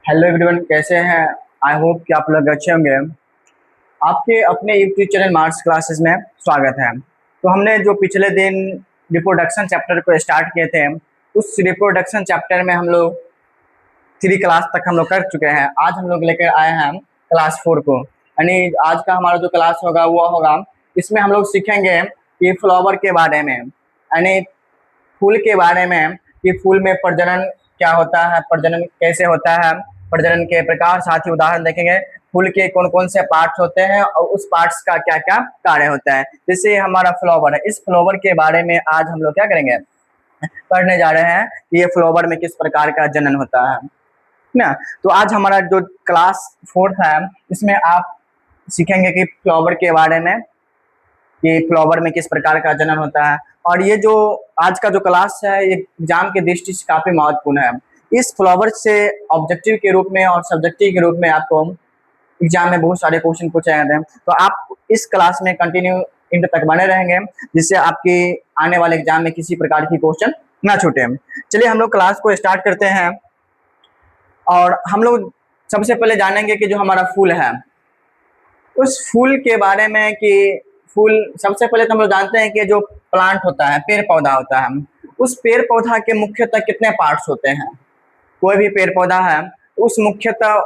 Hello everyone, कैसे हैं। I hope कि आप लोग अच्छे होंगे। आपके अपने यूट्यूब चैनल मार्क्स क्लासेस में स्वागत है। तो हमने जो पिछले दिन रिप्रोडक्शन चैप्टर को स्टार्ट किए थे, उस रिप्रोडक्शन चैप्टर में हम लोग 3 क्लास तक हम लोग कर चुके हैं। आज हम लोग लेकर आए हैं क्लास 4 को, यानी आज का हमारा जो क्लास होगा वो होगा, इसमें हम लोग सीखेंगे कि फ्लावर के बारे में, यानी फूल के बारे में, कि फूल में प्रजनन क्या होता है, प्रजनन कैसे होता है, प्रजनन के प्रकार, साथ ही उदाहरण देखेंगे फूल के कौन कौन से पार्ट्स होते हैं और उस पार्ट्स का क्या क्या कार्य होता है। जैसे हमारा फ्लावर है, इस फ्लावर के बारे में आज हम लोग क्या करेंगे, पढ़ने जा रहे हैं कि ये फ्लावर में किस प्रकार का जनन होता है ना। तो आज हमारा जो क्लास 4 है, इसमें आप सीखेंगे कि फ्लावर के बारे में, कि फ्लावर में किस प्रकार का जनन होता है। और ये जो आज का जो क्लास है, ये एग्जाम की दृष्टि से काफी महत्वपूर्ण है। इस फ्लावर से ऑब्जेक्टिव के रूप में और सब्जेक्टिव के रूप में आपको एग्जाम में बहुत सारे क्वेश्चन पूछे जाते हैं। तो आप इस क्लास में कंटिन्यू इंटर तक बने रहेंगे, जिससे आपके आने वाले एग्जाम में किसी प्रकार की क्वेश्चन ना छूटे। चलिए हम लोग क्लास को स्टार्ट करते हैं। और हम लोग सबसे पहले जानेंगे कि जो हमारा फूल है, उस फूल के बारे में, कि फूल सबसे पहले तो हम लोग जानते हैं कि जो प्लांट होता है, पेड़ पौधा होता है, उस पेड़ पौधा के मुख्यतः कितने पार्ट्स होते हैं। कोई भी पेड़ पौधा है, उस मुख्यतः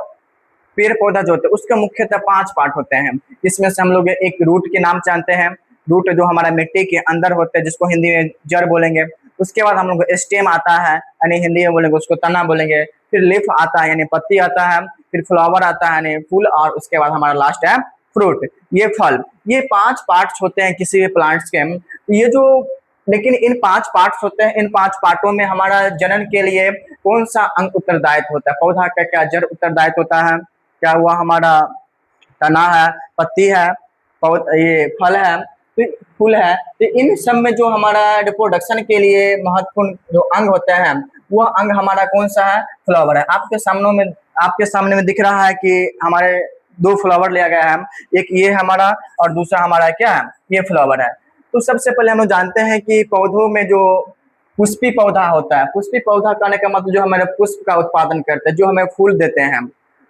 पेड़ पौधा जो होता है उसके मुख्यतः 5 पार्ट होते हैं। इसमें से हम लोग एक रूट के नाम जानते हैं। रूट जो हमारा मिट्टी के अंदर होते हैं, जिसको हिंदी में जड़ बोलेंगे। उसके बाद हम लोग स्टेम आता है, यानी हिंदी में बोलेंगे उसको तना बोलेंगे। फिर लीफ आता है, यानी पत्ती आता है। फिर फ्लावर आता है, यानी फूल। और उसके बाद हमारा लास्ट है फ्रूट, ये फल। ये 5 पार्ट्स होते हैं किसी भी प्लांट्स के। ये जो, लेकिन इन 5 पार्ट्स होते हैं, इन 5 पार्टों में हमारा जनन के लिए कौन सा अंग उत्तरदायित्व होता है। पौधा का क्या जड़ उत्तरदायित्व होता है, क्या हुआ हमारा तना है, पत्ती है, ये फल है, तो फूल है। तो इन सब में जो हमारा रिप्रोडक्शन के लिए महत्वपूर्ण जो अंग होते हैं, वह अंग हमारा कौन सा है, फ्लावर है। आपके सामने में दिख रहा है कि हमारे 2 फ्लावर लिया गया है। एक ये हमारा और दूसरा हमारा क्या है, ये फ्लावर है। तो सबसे पहले हम लोग जानते हैं कि पौधों में जो पुष्पी पौधा होता है, पुष्पी पौधा कहने का मतलब जो हमारे पुष्प का उत्पादन करते हैं, जो हमें फूल देते हैं,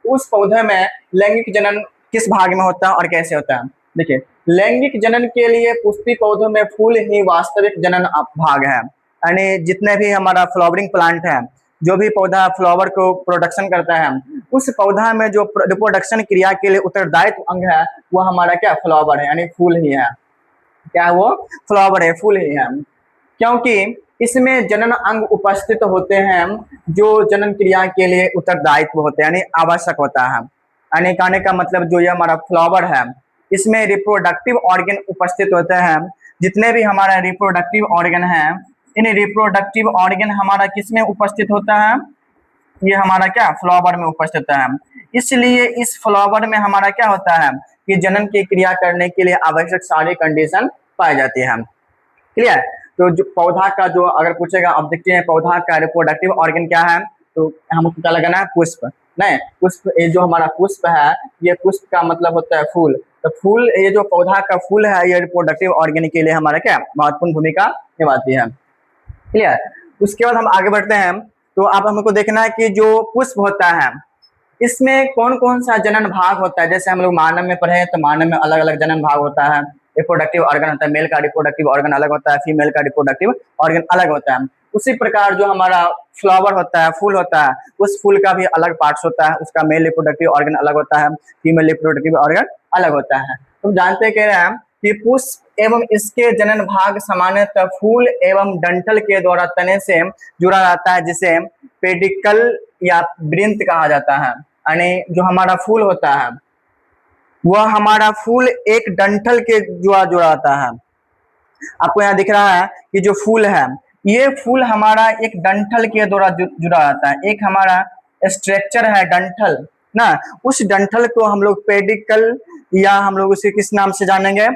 उस पौधे में लैंगिक जनन किस भाग में होता है और कैसे होता है। देखिए, लैंगिक जनन के लिए पुष्पी पौधों में फूल ही वास्तविक जनन भाग है। यानी जितने भी हमारा फ्लावरिंग प्लांट है, जो भी पौधा फ्लावर को प्रोडक्शन करता है, उस पौधा में जो रिप्रोडक्शन क्रिया के लिए उत्तरदायित्व अंग है, वह हमारा क्या, फ्लावर है, यानी फूल ही है। क्या है वो, फ्लावर है, फूल ही है। क्योंकि इसमें जनन अंग उपस्थित होते हैं, जो जनन क्रिया के लिए उत्तरदायित्व होते हैं, यानी आवश्यक होता है। यानी कहने का मतलब जो ये हमारा फ्लावर है, इसमें रिप्रोडक्टिव ऑर्गन उपस्थित होते हैं। जितने भी हमारा रिप्रोडक्टिव ऑर्गन है, इन रिप्रोडक्टिव ऑर्गन हमारा किसमें उपस्थित होता है, ये हमारा क्या, फ्लावर में उपस्थित होता है। इसलिए इस फ्लावर में हमारा क्या होता है, कि जनन की क्रिया करने के लिए आवश्यक सारी कंडीशन पाई जाती है। क्लियर। तो जो पौधा का, जो अगर पूछेगा ऑब्जेक्टिव है पौधा का रिप्रोडक्टिव ऑर्गन क्या है, तो हमको क्या लगाना है, पुष्प। नहीं, पुष्प, ये जो हमारा पुष्प है, ये पुष्प का मतलब होता है फूल। तो फूल, ये जो पौधा का फूल है, ये रिप्रोडक्टिव ऑर्गन के लिए हमारा क्या, महत्वपूर्ण भूमिका निभाती है। क्लियर। उसके बाद हम आगे बढ़ते हैं। तो आप हमको देखना है कि जो पुष्प होता है, इसमें कौन कौन सा जनन भाग होता है। जैसे हम लोग मानव में पढ़े हैं, तो मानव में अलग अलग जनन भाग होता है, रिप्रोडक्टिव ऑर्गन होता है। मेल का रिप्रोडक्टिव ऑर्गन अलग होता है, फीमेल का रिप्रोडक्टिव ऑर्गन अलग होता है। उसी प्रकार जो हमारा फ्लावर होता है, फूल होता है, उस फूल का भी अलग पार्ट्स होता है। उसका मेल रिप्रोडक्टिव ऑर्गन अलग होता है, फीमेल रिप्रोडक्टिव ऑर्गन अलग होता है। तुम जानते कह रहे हैं कि पुष्प एवं इसके जनन भाग सामान्यतः फूल एवं डंठल के द्वारा तने से जुड़ा रहता है, जिसे पेडिकल या वृंत कहा जाता है। यानी जो हमारा फूल होता है, वह हमारा फूल एक डंठल के जुड़ा जुड़ा आता है। आपको यहाँ दिख रहा है कि जो फूल है, ये फूल हमारा एक डंठल के द्वारा जुड़ा रहता है। एक हमारा स्ट्रक्चर है डंठल ना, उस डंठल को हम लोग पेडिकल, या हम लोग उसे किस नाम से जानेंगे,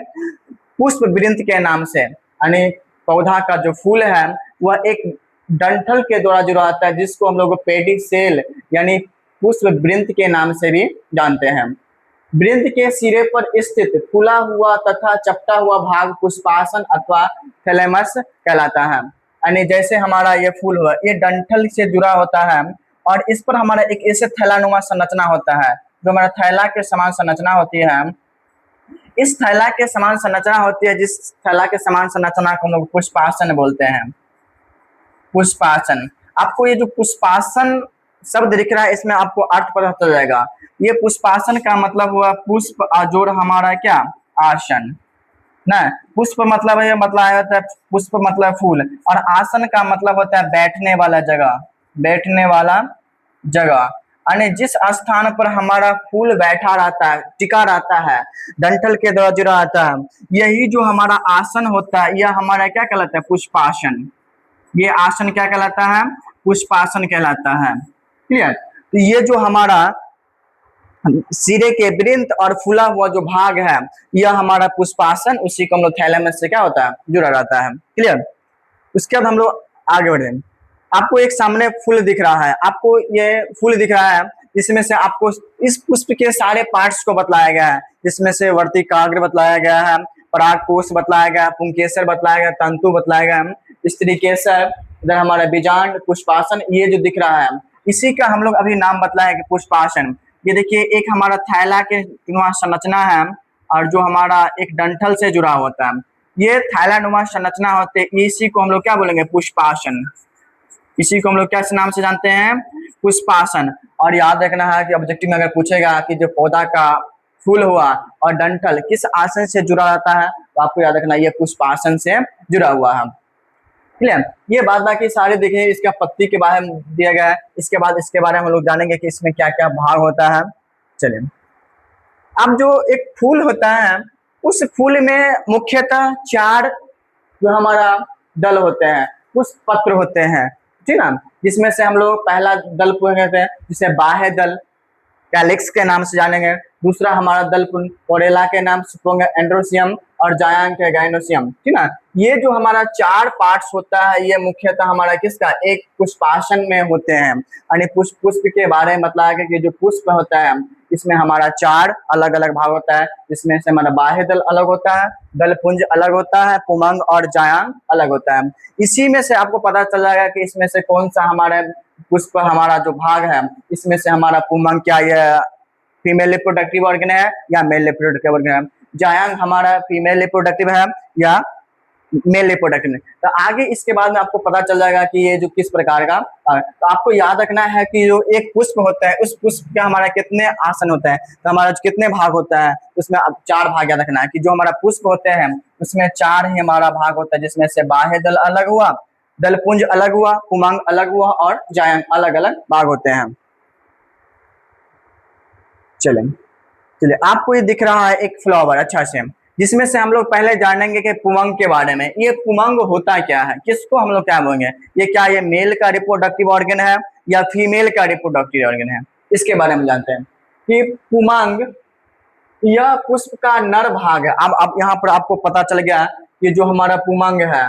पुष्प वृंत के नाम से। यानी पौधा का जो फूल है, वह एक डंठल के द्वारा जुड़ा आता है, जिसको हम लोग पेडिसेल यानी पुष्प वृंत के नाम से भी जानते हैं। वृंत के सिरे पर स्थित फूला हुआ तथा चपटा हुआ भाग पुष्पासन अथवा थैलेमस कहलाता है। यानी जैसे हमारा ये फूल हुआ, ये डंठल से जुड़ा होता है, और इस पर हमारा एक ऐसे थैलानुमा संरचना होता है, जो हमारा थैला के समान संरचना होती है। इस थैला के समान संरचना होती है, जिस थैला के समान संरचना को हम लोग पुष्पासन बोलते हैं। पुष्पासन, आपको ये जो पुष्पासन शब्द दिख रहा है, इसमें आपको अर्थ पता चल जाएगा। ये पुष्पासन का मतलब हुआ पुष्प जोड़ हमारा क्या, आसन ना। पुष्प मतलब है, मतलब होता है पुष्प मतलब फूल, और आसन का मतलब होता है बैठने वाला जगह, बैठने वाला जगह। यानी जिस स्थान पर हमारा फूल बैठा रहता है, टिका रहता है, डंठल के द्वारा जुड़ा रहता है, यही जो हमारा आसन होता है, यह हमारा क्या कहलाता है, पुष्पासन। ये आसन क्या कहलाता है, पुष्पासन कहलाता है। क्लियर। तो ये जो हमारा सिरे के वृंत और फूला हुआ जो भाग है, यह हमारा पुष्पासन, उसी को हम लोग थैलेमस से क्या होता है, जुड़ा रहता है। क्लियर। उसके बाद हम लोग आगे बढ़े। आपको एक सामने फूल दिख रहा है, आपको ये फूल दिख रहा है, इसमें से आपको इस पुष्प के सारे पार्ट्स को बतलाया गया है। जिसमें से वर्तिकाग्र बतलाया गया है, परागकोश बतलाया गया, पुंकेसर बतलाया गया, तंतु बतलाया गया, स्त्री केसर, इधर हमारा बीजांड, पुष्पासन, ये जो दिख रहा है, इसी का हम लोग अभी नाम बतलाया कि पुष्पासन। ये देखिए, एक हमारा थैला के संरचना है, और जो हमारा एक डंठल से जुड़ा होता है, ये थैलानुमा संरचना होते हैं। इसी को हम लोग क्या बोलेंगे, पुष्पासन। इसी को हम लोग क्या नाम से जानते हैं, पुष्पासन। और याद रखना है कि ऑब्जेक्टिव में अगर पूछेगा कि जो पौधा का फूल हुआ और डंठल किस आसन से जुड़ा रहता है, तो आपको याद रखना ये पुष्पासन से जुड़ा हुआ है। क्लियर। ये बात बाकी सारे देखें, इसका पत्ती के बारे में दिया गया है। इसके बाद इसके बारे में हम लोग जानेंगे कि इसमें क्या क्या भाग होता है। चलिए, अब जो एक फूल होता है, उस फूल में मुख्यतः 4 जो हमारा दल होते हैं, कुछ पत्र होते हैं, ठीक ना। जिसमें से हम लोग पहला दल कहते हैं, जिसे बाह्य दल कैलिक्स के नाम से जानेंगे। दूसरा हमारा दल कोरेला के नाम से एंड्रोसियम, और जायांग के गाइनोसियम, ठीक ना। ये जो हमारा 4 पार्ट्स होता है, ये मुख्यतः हमारा किसका, एक पुष्पासन में होते हैं। यानी पुष्प के बारे में मतलब है कि जो पुष्प होता है, इसमें हमारा 4 अलग अलग भाग होता है। इसमें से हमारा बाह्य दल अलग होता है, दल पुंज अलग होता है, पुमंग और जायांग अलग होता है। इसी में से आपको पता चल जाएगा कि इसमें से कौन सा हमारे पुष्प हमारा जो भाग है, इसमें से हमारा पुमंग क्या ये फीमेल रिप्रोडक्टिव ऑर्गन है या मेल रिप्रोडक्टिव ऑर्गन है, जायांग हमारा फीमेल रिप्रोडक्टिव है या मेल रिप्रोडक्टिव है। तो आगे इसके बाद में आपको पता चल जाएगा कि ये जो किस प्रकार का है। तो आपको याद रखना है कि जो एक पुष्प होता है, उस पुष्प का हमारा कितने आसन होता है, तो हमारा कितने भाग होता है, उसमें 4 भाग याद रखना है कि जो हमारा पुष्प होते हैं, उसमें 4 ही हमारा भाग होता है। जिसमें से बाह्य दल अलग हुआ, दलपुंज अलग हुआ, पुमांग अलग हुआ, और जायांग अलग अलग भाग होते हैं। चलिए आपको ये दिख रहा है एक फ्लावर अच्छा से, जिसमें से हम लोग पहले जानेंगे कि पुमंग के बारे में। ये पुमंग होता क्या है, किसको हम लोग क्या बोलेंगे, ये क्या ये मेल का रिप्रोडक्टिव ऑर्गन है या फीमेल का रिप्रोडक्टिव ऑर्गन है, इसके बारे में जानते हैं कि पुमंग यह पुष्प का नर भाग है। अब यहाँ पर आपको पता चल गया कि जो हमारा पुमंग है,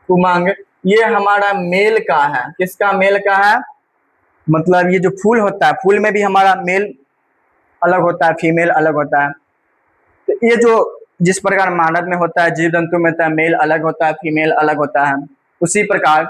पुमंग ये हमारा मेल का है। किसका मेल का है, मतलब ये जो फूल होता है, फूल में भी हमारा मेल अलग होता है, फीमेल अलग होता है। तो ये जो जिस प्रकार मानव में होता है, जीव जंतु में होता है, मेल अलग होता है, फीमेल अलग होता है, उसी प्रकार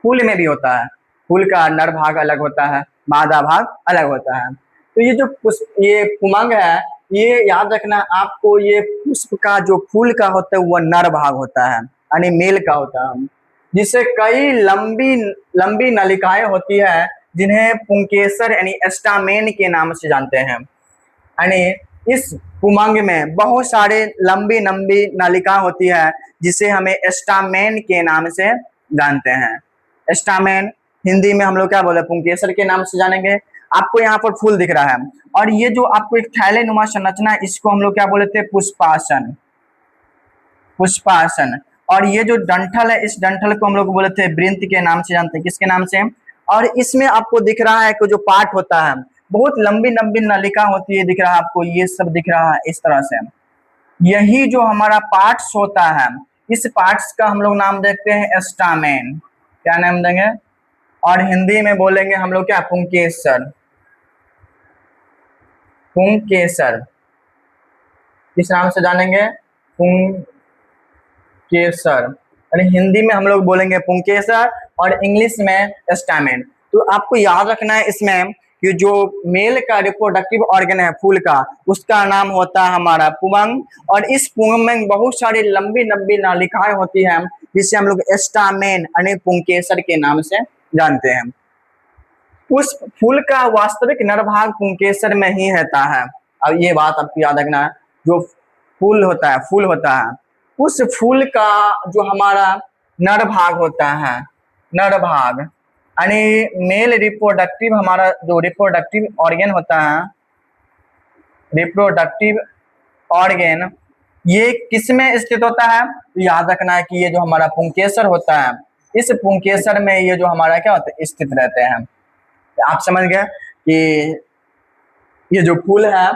फूल में भी होता है। फूल का नर भाग अलग होता है, मादा भाग अलग होता है। तो ये जो पुष्प, ये पुमंग है, ये याद रखना आपको, ये पुष्प का जो फूल का होता है वह नर भाग होता है, यानी मेल का होता है, जिससे कई लंबी लंबी नलिकाएं होती है, जिन्हें पुंकेसर यानी एस्टामेन के नाम से जानते हैं। यानी इस पुमंग में बहुत सारे लंबी लंबी नलिका होती है, जिसे हमें एस्टामेन के नाम से जानते हैं। एस्टामेन हिंदी में हम लोग क्या बोले, पुंकेसर के नाम से जानेंगे। आपको यहाँ पर फूल दिख रहा है, और ये जो आपको एक थैले नुमा संरचना है, इसको हम लोग क्या बोले थे, पुष्पासन, पुष्पासन। और ये जो डंठल है, इस डंठल को हम लोग बोले थे वृंत के नाम से जानते हैं। किसके नाम से, और इसमें आपको दिख रहा है कि जो पार्ट होता है, बहुत लंबी लंबी नलिका होती है, दिख रहा है आपको, ये सब दिख रहा है इस तरह से। यही जो हमारा पार्ट्स होता है, इस पार्ट्स का हम लोग नाम देते हैं एस्टामेन। क्या नाम देंगे, और हिंदी में बोलेंगे हम लोग क्या, पुंकेसर, पुंकेसर, किस नाम से जानेंगे, पुंकेसर। अरे हिंदी में हम लोग बोलेंगे पुंकेसर और इंग्लिश में एस्टामेन। तो तो आपको याद रखना है इसमें कि जो मेल का रिप्रोडक्टिव ऑर्गन है फूल का, उसका नाम होता है हमारा पुंग। और इस पुंग में बहुत सारी लंबी लंबी नालिकाएं होती हैं, जिसे हम लोग स्टामेन यानी पुंकेसर के नाम से जानते हैं। उस फूल का वास्तविक नर भाग पुंकेसर में ही रहता है। अब ये बात आपको याद रखना है, जो फूल होता है उस फूल का जो हमारा नर भाग होता है, नर भाग यानी मेल रिप्रोडक्टिव, हमारा जो रिप्रोडक्टिव ऑर्गन होता है, रिप्रोडक्टिव ऑर्गन, ये किसमें स्थित होता है? तो याद रखना है कि ये जो हमारा पुंकेसर होता है, इस पुंकेसर में ये जो हमारा क्या होता है, स्थित रहते हैं। आप समझ गए कि ये जो फूल है,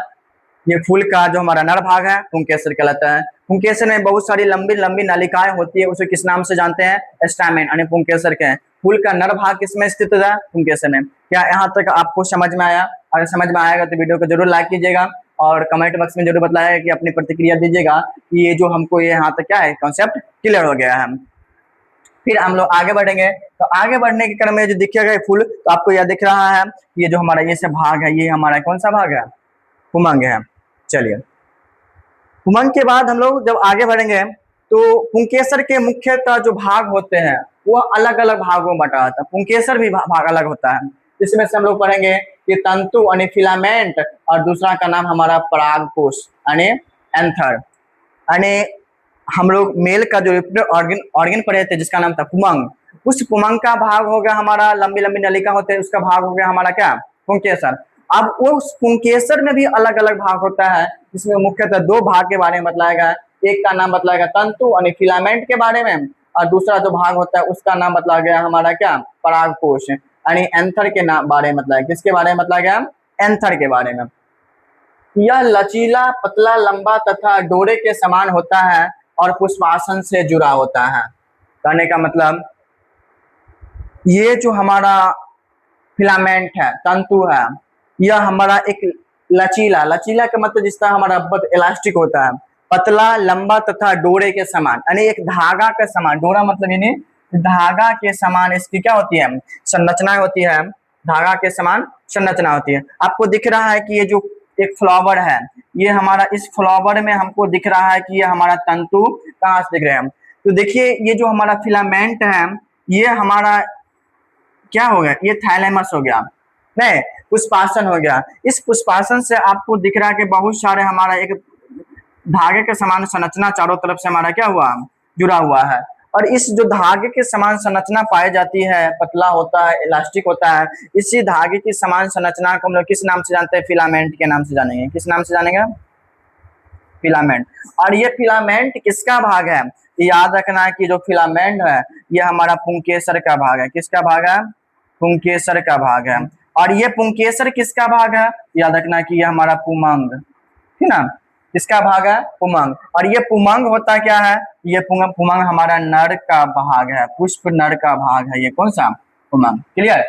ये फूल का जो हमारा नर भाग है पुंकेसर कहलाता है। पुंकेसर में बहुत सारी लंबी लंबी नालिकाएं होती है, उसे किस नाम से जानते हैं? स्टैमेन यानी पुंकेसर के। फूल का नर भाग किसमें स्थित है? पुंकेसर में। क्या यहाँ तक आपको समझ में आया? अगर समझ में आएगा तो वीडियो को जरूर लाइक कीजिएगा और कमेंट बॉक्स में जरूर बताइएगा कि अपनी प्रतिक्रिया दीजिएगा कि ये जो हमको ये यहाँ तक क्या है कॉन्सेप्ट क्लियर हो गया है। फिर हम लोग आगे बढ़ेंगे, तो आगे बढ़ने के क्रम में जो दिखेगा फूल, तो आपको यह दिख रहा है ये जो हमारा ये सब भाग है, ये हमारा कौन सा भाग है? पुमंग है। चलिए, पुमंग के बाद हम लोग जब आगे बढ़ेंगे तो पुंकेसर के मुख्यतः जो भाग होते हैं वो अलग अलग भागों में बटा होता है। पुंकेसर भी भाग अलग होता है। इसमें से हम लोग पढ़ेंगे कि तंतु यानी फिलामेंट, और दूसरा का नाम हमारा परागकोश यानी एंथर। यानी हम लोग मेल का जो ऑर्गन पढ़े थे जिसका नाम था पुमंग, उस पुमंग का भाग हो गया हमारा, लंबी लंबी नलिका होते हैं, उसका भाग हो गया हमारा क्या? पुंकेसर। अब उस पुंकेसर में भी अलग अलग भाग होता है, जिसमें मुख्यतः दो भाग के बारे में बतलाया गया है। एक का नाम बतलाया गया तंतु यानी फिलामेंट के बारे में, और दूसरा जो भाग होता है उसका नाम बतलाया गया हमारा क्या? परागकोश यानी एंथर के नाम बारे में बताया। किसके बारे में बताया गया? एंथर के बारे में। यह लचीला, पतला, लंबा तथा डोरे के समान होता है और पुष्पासन से जुड़ा होता है। कहने का मतलब ये जो हमारा फिलामेंट है, तंतु है, यह हमारा एक लचीला, लचीला का मतलब जिसका हमारा इलास्टिक होता है, पतला, लंबा तथा डोरे के समान यानी एक धागा के समान। डोरा मतलब यानी धागा के समान इसकी क्या होती है? संरचना होती है। धागा के समान संरचना होती है। आपको दिख रहा है कि ये जो एक फ्लावर है, ये हमारा, इस फ्लावर में हमको दिख रहा है कि ये हमारा तंतु कहाँ से दिख रहे हैं। तो देखिए ये जो हमारा फिलामेंट है, ये हमारा क्या हो गया? ये थैलेमस हो गया, नहीं पुष्पासन हो गया। इस पुष्पासन से आपको दिख रहा है कि बहुत सारे हमारा एक धागे के समान संरचना चारों तरफ से हमारा क्या हुआ? जुड़ा हुआ है। और इस जो धागे के समान संरचना पाई जाती है, पतला होता है, इलास्टिक होता है, इसी धागे की समान संरचना को हम लोग किस नाम से जानते हैं? फिलामेंट के नाम से जानेंगे। किस नाम से जानेंगे? फिलामेंट। और ये फिलामेंट किसका भाग है? याद रखना है कि जो फिलामेंट है ये हमारा पुंकेसर का भाग है। किसका भाग है? पुंकेसर का भाग है। और ये पुंकेसर किसका भाग है? याद रखना कि ये हमारा पुमंग, ठीक ना? किसका भाग है? पुमंग। और ये पुमंग होता क्या है? ये पुमंग हमारा नर का भाग है, पुष्प नर का भाग है। ये कौन सा? पुमंग। क्लियर?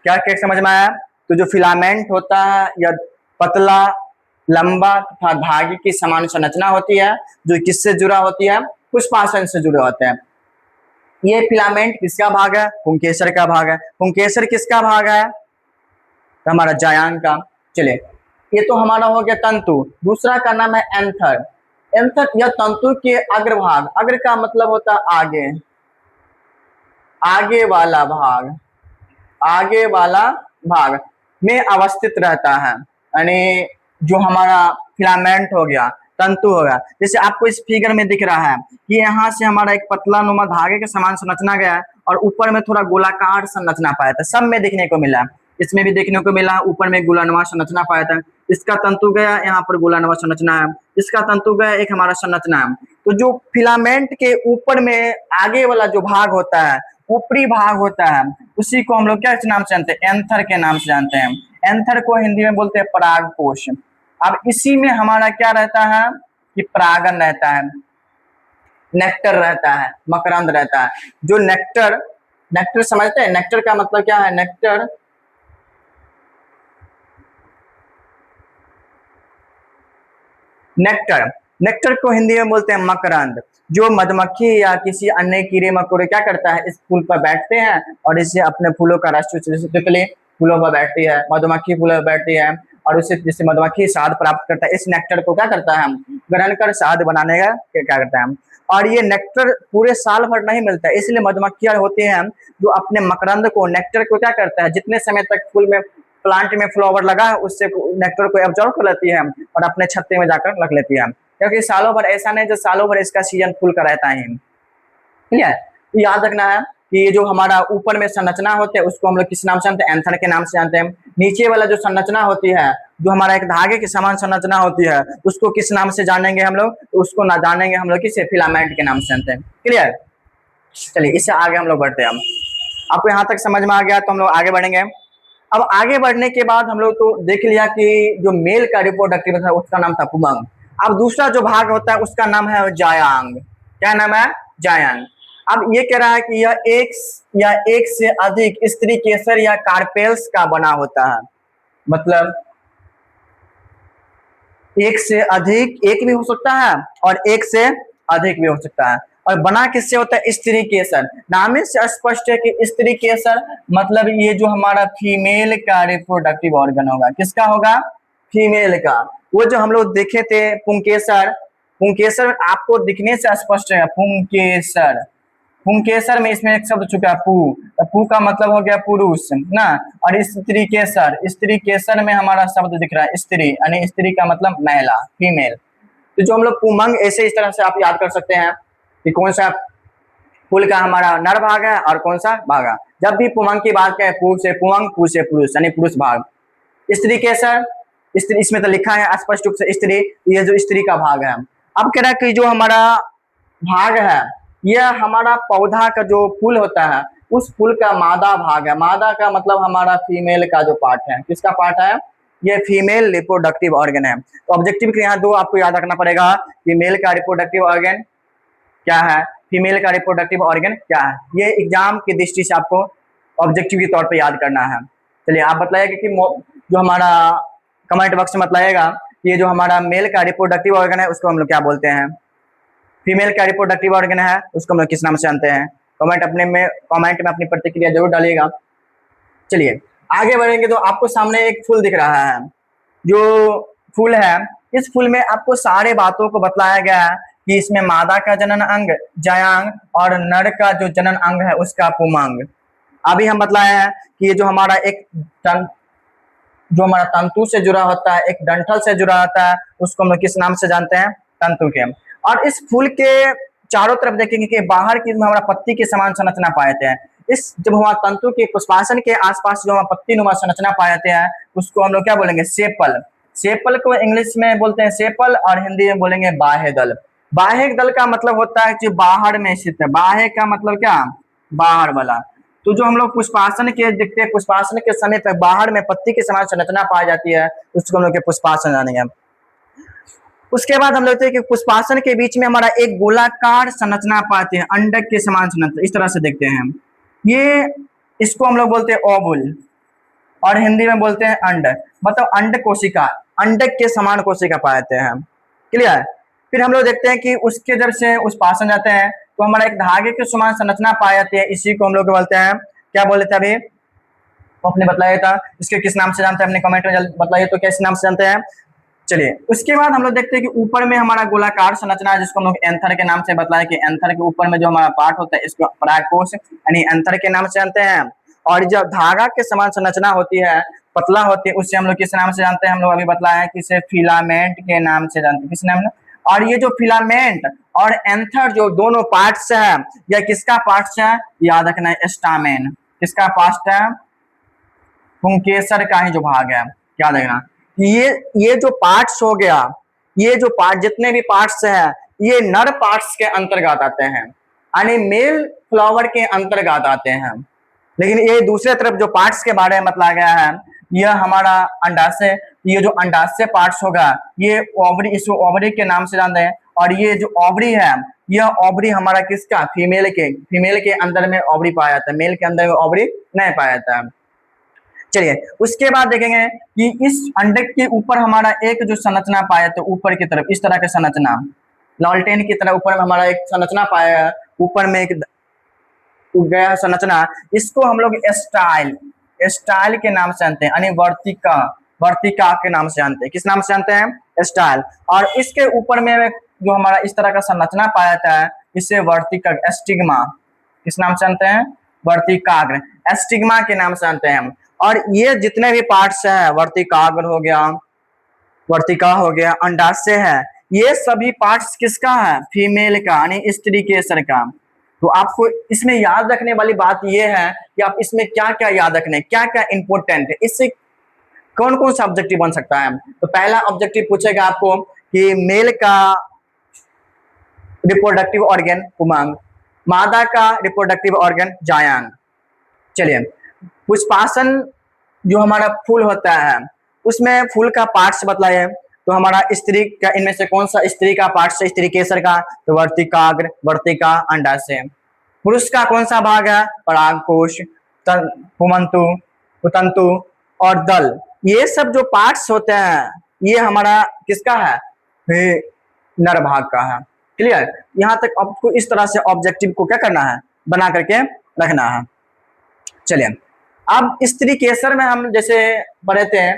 क्या क्या समझ में आया? तो जो फिलामेंट होता है या पतला, लंबा तथा धागे की समान संरचना होती है, जो किससे जुड़ा होती है? पुष्पासन से जुड़े होते हैं। ये फिलामेंट किसका भाग है? पुंकेसर का भाग है। पुंकेसर किसका भाग है? तो हमारा जायांग का। चलिए, ये तो हमारा हो गया तंतु। दूसरा का नाम है एंथर। एंथर यह तंतु के अग्रभाग, अग्र का मतलब होता है आगे, आगे वाला भाग, आगे वाला भाग में अवस्थित रहता है। यानी जो हमारा फिलामेंट हो गया, तंतु हो गया, जैसे आपको इस फिगर में दिख रहा है कि यहाँ से हमारा एक पतला नुमा धागे के समान संरचना गया है और ऊपर में थोड़ा गोलाकार संरचना पाया था। सब में देखने को मिला, इसमें भी देखने को मिला, ऊपर में गोलानुमा संरचना पाया था। इसका तंतु गया, यहाँ पर गोलानुमा संरचना है, इसका तंतु गया, एक हमारा संरचना है। तो जो फिलामेंट के ऊपर में आगे वाला जो भाग होता है, ऊपरी भाग होता है, उसी को हम लोग क्या नाम से जानते हैं? एंथर के नाम से जानते हैं। एंथर को हिंदी में बोलते हैं परागकोश। अब इसी में हमारा क्या रहता है कि परागन रहता है, नेक्टर रहता है, मकरंद रहता है। जो नेक्टर, नेक्टर समझते हैं? नेक्टर का मतलब क्या है? नेक्टर नेक्टर नेक्टर को हिंदी में बोलते हैं मकरंद। जो मधुमक्खी या किसी अन्य कीड़े मकोड़े क्या करता है, इस फूल पर बैठते हैं और इसे अपने फूलों का रस चूसने से, तितली फूलों पर बैठती है, मधुमक्खी फूलों पर बैठती है और उसे जिससे मधुमक्खी शहद प्राप्त करता है, इस नेक्टर को क्या करता है हम ग्रहण कर शहद बनाने का क्या करता है हम। और ये नेक्टर पूरे साल भर नहीं मिलता है, इसलिए मधुमक्खियां होती हैं जो अपने मकरंद को नेक्टर को क्या करता है, जितने समय तक फूल में प्लांट में फ्लावर लगा है उससे नेक्टर को एब्जॉर्ब कर लेती है और अपने छत्ते में जाकर रख लेती है, क्योंकि सालों भर ऐसा नहीं जो सालों भर इसका सीजन फूल का रहता है। ठीक है, तो याद रखना है कि ये जो हमारा ऊपर में संरचना होती है उसको हम लोग किस नाम से जानते हैं, एंथर के नाम से जानते हैं। नीचे वाला जो संरचना होती है, जो हमारा एक धागे के समान संरचना होती है, उसको किस नाम से जानेंगे हम लोग, तो उसको ना जानेंगे हम लोग किसे, फिलामेंट के नाम से जानते हैं। क्लियर, चलिए इससे आगे हम लोग बढ़ते हैं। आपको यहाँ तक समझ में आ गया तो हम लोग आगे बढ़ेंगे। अब आगे बढ़ने के बाद हम लोग तो देख लिया कि जो मेल का रिप्रोडक्टिव था उसका नाम था पुमंग। अब दूसरा जो भाग होता है उसका नाम है जायांग। क्या नाम है, जायांग। अब ये कह रहा है कि यह एक से अधिक स्त्री केसर या कार्पेल्स का बना होता है। मतलब एक से अधिक, एक भी हो सकता है और एक से अधिक भी हो सकता है। और बना किससे होता है, स्त्री केसर। नाम से स्पष्ट है कि स्त्री केसर मतलब ये जो हमारा फीमेल का रिप्रोडक्टिव ऑर्गन होगा, किसका होगा, फीमेल का। वो जो हम लोग देखे थे पुंकेसर, पुंकेसर आपको दिखने से स्पष्ट है, पुंकेसर। पुंकेसर में इसमें एक शब्द चुका पू, तो पू का मतलब हो गया पुरुष ना। और स्त्री केसर, स्त्री केसर में हमारा शब्द दिख रहा है स्त्री, यानी स्त्री का मतलब महिला, फीमेल। तो जो हम लोग पुमंग ऐसे इस तरह से आप याद कर सकते हैं कि कौन सा फूल का हमारा नर भाग है और कौन सा भाग है। जब भी पुमंग की बात करें, पू से पुमंग, पू से पुरुष यानी पुरुष भाग। स्त्री केसर, स्त्री इसमें तो लिखा है स्पष्ट रूप से स्त्री, ये जो स्त्री का भाग है। अब कह रहा है कि जो हमारा भाग है यह हमारा पौधा का जो फूल होता है उस फूल का मादा भाग है। मादा का मतलब हमारा फीमेल का जो पार्ट है, किसका पार्ट है, ये फीमेल रिप्रोडक्टिव ऑर्गन है। तो ऑब्जेक्टिव के यहाँ दो आपको याद रखना पड़ेगा, फीमेल का रिप्रोडक्टिव ऑर्गन क्या है, फीमेल का रिप्रोडक्टिव ऑर्गन क्या है। ये एग्जाम की दृष्टि से आपको ऑब्जेक्टिव के तौर पे याद करना है। चलिए आप बताइएगा कि जो हमारा कमेंट बॉक्स में बताइएगा ये जो हमारा मेल का रिप्रोडक्टिव ऑर्गन है उसको हम लोग क्या बोलते हैं, फीमेल का रिप्रोडक्टिव ऑर्गन है उसको हम लोग किस नाम से जानते हैं। कमेंट में अपनी प्रतिक्रिया जरूर डालिएगा। चलिए आगे बढ़ेंगे तो आपको सामने एक फूल दिख रहा है। जो फूल है इस फूल में आपको सारे बातों को बतलाया गया है कि इसमें मादा का जनन अंग जायांग और नर का जो जनन अंग है उसका पुमंग। अभी हम बतलाए हैं कि ये जो हमारा जो हमारा तंतु से जुड़ा होता है, एक डंठल से जुड़ा होता है, उसको हम लोग किस नाम से जानते हैं, तंतु के। और इस फूल के चारों तरफ देखेंगे कि बाहर की हमारा पत्ती के समान संरचना पाए जाते हैं। इस जब हमारा तंतु के पुष्पासन के आसपास जो हमारा पत्ती नुमा संरचना पाए जाते हैं उसको हम लोग क्या बोलेंगे, सेपल। सेपल को इंग्लिश में बोलते हैं सेपल और हिंदी में बोलेंगे बाह्य दल। बाह्य दल का मतलब होता है कि बाहर में स्थित है। बाह्य का मतलब क्या, बाहर वाला। तो जो हम लोग पुष्पासन के देखते हैं, पुष्पासन के समय पर बाहर में पत्ती के समान संरचना पाई जाती है उसको हम लोग के पुष्पासन जानेंगे। उसके बाद हम लोग देखते हैं कि पुष्पासन के बीच में हमारा एक गोलाकार संरचना पाते हैं, अंडक के समान संरचना, इस तरह से देखते हैं। ये इसको हम लोग बोलते हैं ओवुल और हिंदी में बोलते हैं अंड, मतलब अंड कोशिका, अंडक के समान कोशिका पाते हैं। क्लियर। फिर हम लोग देखते हैं कि उसके जब से उस पासन जाते हैं तो हमारा एक धागे के समान संरचना पाई जाती है, इसी को हम लोग बोलते हैं, क्या बोले थे अभी आपने बताया था, इसके किस नाम से जानते हैं, अपने कमेंट में बताइए तो किस नाम से जानते हैं। चलिए उसके बाद हम लोग देखते हैं कि ऊपर में हमारा गोलाकार संरचना है जिसको हम लोग एंथर के नाम से बताया कि एंथर के ऊपर में जो हमारा पार्ट होता है इसको परागकोश यानी एंथर के नाम से जानते हैं। और जब धागा के समान संरचना होती है, पतला होती है, उससे हम लोग किस नाम से जानते हैं, हम लोग अभी बताया है कि इसे फिलामेंट के नाम से जानते हैं। किस नाम से। और ये जो फिलामेंट और एंथर जो दोनों पार्ट्स है, यह किसका पार्ट्स है, याद रखना है स्टामेन। किसका पार्ट है, पुंकेसर का ही जो भाग है, याद रखना। ये जो पार्ट्स हो गया, ये जो पार्ट जितने भी पार्ट्स हैं ये नर पार्ट्स के अंतर्गत आते हैं, यानी मेल फ्लावर के अंतर्गत आते हैं। लेकिन ये दूसरे तरफ जो पार्ट्स के बारे में बताया गया है, यह हमारा अंडाशय, ये जो अंडाशय पार्ट्स होगा ये ओवरी, इसको ओवरी के नाम से जानते हैं। और ये जो ओवरी है, यह ओवरी हमारा किसका, फीमेल के अंदर में ओवरी पाया जाता है, मेल के अंदर में ओवरी नहीं पाया जाता है। चलिए उसके बाद देखेंगे कि इस अंडे के ऊपर हमारा एक जो संरचना पाया तो ऊपर की तरफ इस तरह का संरचना, लॉलटेन की तरह ऊपर में हमारा एक संरचना पाया, ऊपर में एक उग गया संरचना, इसको हम लोग स्टाइल स्टाइल के नाम से जानते हैं, यानी वर्तिका, वर्तिका के नाम से जानते हैं। किस नाम से जानते हैं? स्टाइल। और इसके ऊपर में जो हमारा इस तरह का संरचना पाया जाता है इसे वर्तिका, स्टिग्मा, किस नाम से जानते हैं? वर्तिकाग्र, स्टिग्मा के नाम से जानते हैं हम। और ये जितने भी पार्ट्स है, वर्तिकाग्र हो गया, वर्तिका हो गया, अंडाशय है, ये सभी पार्ट्स किसका है? फीमेल का, यानी स्त्री केसर का। तो आपको इसमें याद रखने वाली बात यह है कि आप इसमें क्या क्या याद रखने, क्या क्या इंपॉर्टेंट है, इससे कौन कौन सा ऑब्जेक्टिव बन सकता है। तो पहला ऑब्जेक्टिव पूछेगा आपको कि मेल का रिप्रोडक्टिव ऑर्गन पुमांग, मादा का रिप्रोडक्टिव ऑर्गन जायांग। चलिए पुष्पासन जो हमारा फूल होता है उसमें फूल का पार्ट्स बतलाए। तो हमारा स्त्री का इनमें से कौन सा स्त्री का पार्ट्स है? स्त्री केसर का, तो वर्तिकाग्र, वर्तिका, अंडाशय। पुरुष का कौन सा भाग है? परागकोश, पुमंतु, पुतंतु और दल। ये सब जो पार्ट्स होते हैं ये हमारा किसका है? नर भाग का है। क्लियर? यहाँ तक आपको इस तरह से ऑब्जेक्टिव को क्या करना है? बना करके रखना है। चलिए अब स्त्री केसर में हम जैसे पढ़े थे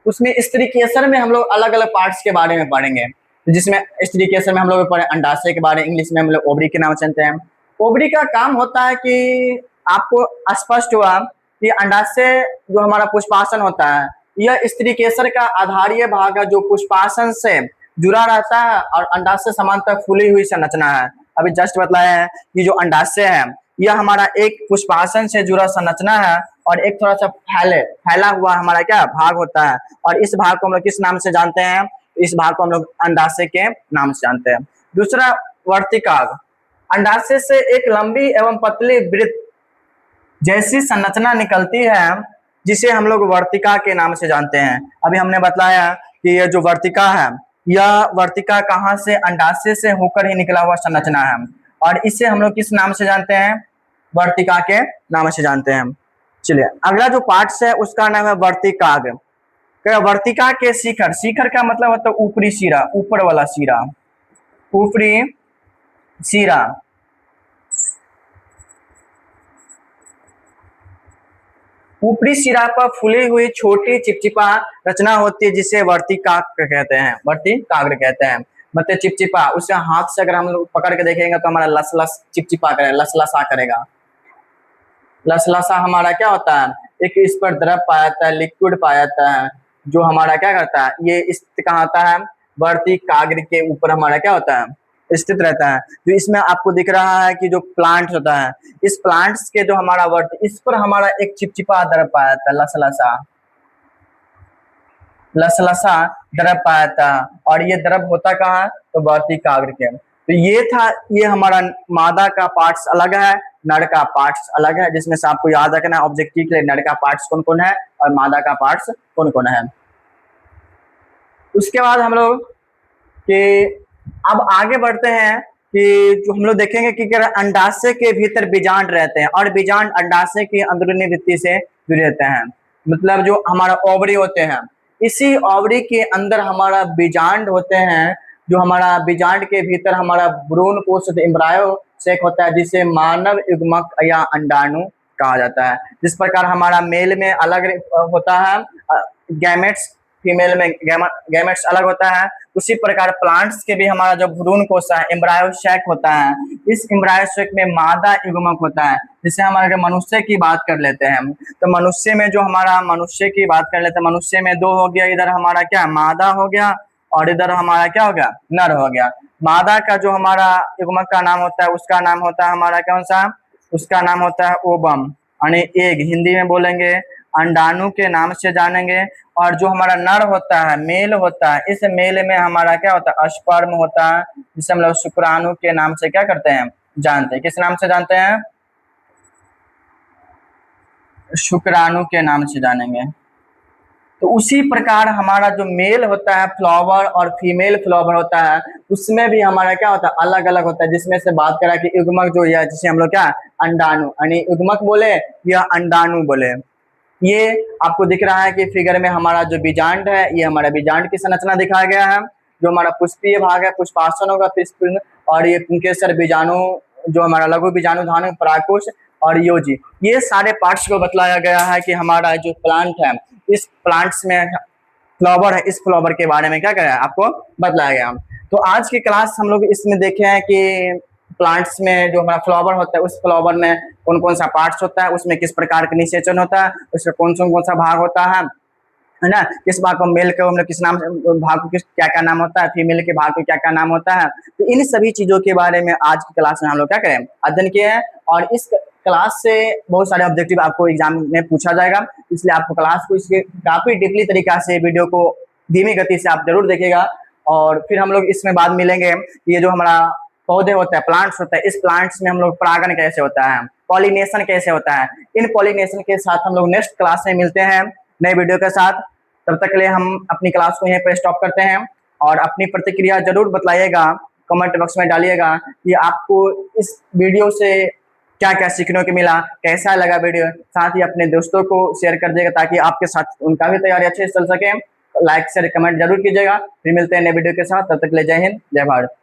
उसमें स्त्री केसर में हम लोग अलग अलग पार्ट्स के बारे में पढ़ेंगे, जिसमें स्त्री केसर में हम लोग पढ़े अंडाशय के बारे में, इंग्लिश में हम लोग ओवरी के नाम से जानते हैं। ओवरी का काम होता है कि आपको स्पष्ट हुआ कि अंडाशय जो हमारा पुष्पासन होता है यह स्त्री केसर का आधारीय भाग है जो पुष्पासन से जुड़ा रहता है और अंडाशय समांतर फूली हुई संरचना है। अभी जस्ट बताया है कि जो अंडाशय है यह हमारा एक पुष्पासन से जुड़ा संरचना है और एक थोड़ा सा फैला हुआ हमारा क्या भाग होता है, और इस भाग को हम लोग किस नाम से जानते हैं? इस भाग को हम लोग अंडाशय के नाम से जानते हैं। दूसरा वर्तिकाग्र, अंडाशय से एक लंबी एवं पतली वृत्त जैसी संरचना निकलती है जिसे हम लोग वर्तिका के नाम से जानते हैं। अभी हमने बताया कि यह जो वर्तिका है यह वर्तिका कहाँ से? अंडाशय से होकर ही निकला हुआ संरचना है और इसे हम लोग किस नाम से जानते हैं? वर्तिका के नाम से जानते हैं। चलिए अगला जो पार्ट्स है उसका नाम है वर्तिकाग्र। वर्तिका के शिखर, शिखर का मतलब होता है ऊपरी सिरा, ऊपर वाला सिरा, ऊपरी सिरा। ऊपरी सिरा पर फूली हुई छोटी चिपचिपा रचना होती है जिसे वर्तिकाग्र कहते हैं, वर्तिकाग्र कहते हैं। मतलब चिपचिपा, उसे हाथ से अगर हम लोग पकड़ के देखेंगे तो हमारा लस लस चिपचिपा करेगा, लसलसा करेगा। लसलसा हमारा क्या होता है? एक इस पर द्रव पाया जाता है, लिक्विड पाया जाता है जो हमारा क्या करता है? ये स्थित कहाँ होता है? वर्तिकाग्र के ऊपर हमारा क्या होता है? स्थित रहता है। तो इसमें आपको दिख रहा है कि जो प्लांट होता है इस प्लांट्स के जो हमारा वर्त इस पर हमारा एक चिपचिपा द्रव पाया जाता है, लसलसा, लसलसा द्रव पाया जाता है। और ये द्रव होता कहाँ है? तो वर्तिकाग्र के। तो ये था, ये हमारा मादा का पार्ट्स अलग है, नर का पार्ट्स अलग है, जिसमें से आपको याद रखना ऑब्जेक्टिव के लिए नर का पार्ट्स कौन कौन है और मादा का पार्ट्स कौन कौन है। उसके बाद हम लोग कि अब आगे बढ़ते हैं कि जो हम लोग देखेंगे कि अंडाशय के भीतर बीजांड रहते हैं और बीजांड अंडाशय की अंदरूनी भित्ति से जुड़े रहते हैं। मतलब जो हमारा ओवरी होते हैं इसी ओवरी के अंदर हमारा बीजांड होते हैं, जो हमारा बीजांड के भीतर हमारा भ्रूण कोश एम्ब्रायो सेक होता है जिसे मानव युग्मक या अंडाणु कहा जाता है। जिस प्रकार हमारा मेल में अलग होता है गैमेट्स, फीमेल में गैमेट्स अलग होता है, उसी प्रकार प्लांट्स के भी हमारा जो भ्रूण कोश है एम्ब्रायो सैक होता है, इस एम्ब्रायो सैक में मादा युग्मक होता है। जिसे हमारे मनुष्य की बात कर लेते हैं तो मनुष्य में जो हमारा मनुष्य की बात कर लेते हैं, मनुष्य में दो हो गया, इधर हमारा क्या मादा हो गया और इधर हमारा क्या हो गया? नर हो गया। मादा का जो हमारा युग्मक का नाम होता है उसका नाम होता है हमारा कौन सा? उसका नाम होता है ओबम, यानी एग, हिंदी में बोलेंगे अंडाणु के नाम से जानेंगे। और जो हमारा नर होता है, मेल होता है, इस मेल में हमारा क्या होता है? स्पर्म होता है, जिसे हम लोग शुक्राणु के नाम से क्या करते हैं? जानते हैं। किस नाम से जानते हैं? शुक्राणु के नाम से जानेंगे। तो उसी प्रकार हमारा जो मेल होता है फ्लावर और फीमेल फ्लावर होता है उसमें भी हमारा क्या होता है? अलग अलग होता है। जिसमें से बात करा कि युग्मक जो है जिसे हम लोग क्या अंडाणु, यानी युग्मक बोले या अंडाणु बोले, ये आपको दिख रहा है कि फिगर में हमारा जो बीजांड है, ये हमारा बीजांड की संरचना दिखाया गया है। जो हमारा पुष्पीय भाग है, पुष्पासन होगा, पुष्पिंड, और ये पुंकेसर, बीजाणु, जो हमारा लघु बीजाणु धानु, परागकोश और योजी, ये सारे पार्ट्स को बतलाया गया है कि हमारा जो प्लांट है, इस प्लांट्स में फ्लावर है, इस फ्लावर के बारे में क्या क्या है आपको बतलाया गया। तो आज की क्लास हम लोग इसमें देखे हैं कि प्लांट्स में जो हमारा फ्लावर होता है, उस फ्लावर में कौन कौन सा पार्ट्स होता है, उसमें किस प्रकार का निषेचन होता है, उसका कौन सा भाग होता है ना, किस भाग को मेल को हम लोग किस नाम, भाग को किस क्या क्या नाम होता है, फीमेल के भाग को क्या क्या नाम होता है। तो इन सभी चीजों के बारे में आज की क्लास में हम लोग क्या करें, अध्ययन किए हैं। और इस क्लास से बहुत सारे ऑब्जेक्टिव आपको एग्जाम में पूछा जाएगा, इसलिए आपको क्लास को इसके काफी डीपली तरीका से वीडियो को धीमी गति से आप जरूर देखिएगा। और फिर हम लोग इसमें बाद मिलेंगे, ये जो हमारा पौधे होते हैं, प्लांट्स होते हैं, इस प्लांट्स में हम लोग परागण कैसे होता है, पॉलिनेशन कैसे होता है, इन पॉलिनेशन के साथ हम लोग नेक्स्ट क्लास में मिलते हैं नए वीडियो के साथ। तब तक के लिए हम अपनी क्लास को यहीं पर स्टॉप करते हैं, और अपनी प्रतिक्रिया जरूर बताइएगा, कमेंट बॉक्स में डालिएगा कि आपको इस वीडियो से क्या क्या सीखने को मिला, कैसा लगा वीडियो। साथ ही अपने दोस्तों को शेयर कर दीजिएगा ताकि आपके साथ उनका भी तैयारी अच्छे से चल सके। लाइक शेयर कमेंट जरूर कीजिएगा। फिर मिलते हैं नए वीडियो के साथ, तब तक के लिए जय हिंद, जय भारत।